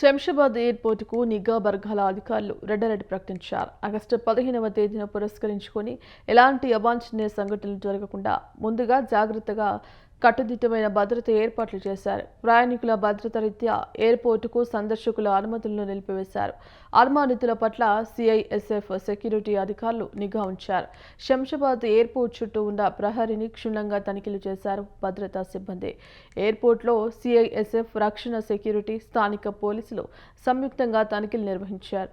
శంషాబాద్ ఎయిర్పోర్టుకు నిఘా వర్గాల అధికారులు రెడ్ అలర్ట్ ప్రకటించారు. ఆగస్టు 15వ తేదీన పురస్కరించుకొని ఎలాంటి అవాంఛనీయ సంఘటనలు జరగకుండా ముందుగా జాగ్రత్తగా కట్టుదిట్టమైన భద్రత ఏర్పాట్లు చేశారు. ప్రయాణికుల భద్రత రీత్యా ఎయిర్పోర్టుకు సందర్శకుల అనుమతులను నిలిపివేశారు. అనుమానితుల పట్ల సిఐఎస్ఎఫ్ సెక్యూరిటీ అధికారులు నిఘా ఉంచారు. శంషాబాద్ ఎయిర్పోర్ట్ చుట్టూ ఉన్న ప్రహరీని క్షుణ్ణంగా తనిఖీలు చేశారు భద్రతా సిబ్బంది. ఎయిర్పోర్ట్లో సిఐఎస్ఎఫ్, రక్షణ, సెక్యూరిటీ, స్థానిక పోలీసులు సంయుక్తంగా తనిఖీలు నిర్వహించారు.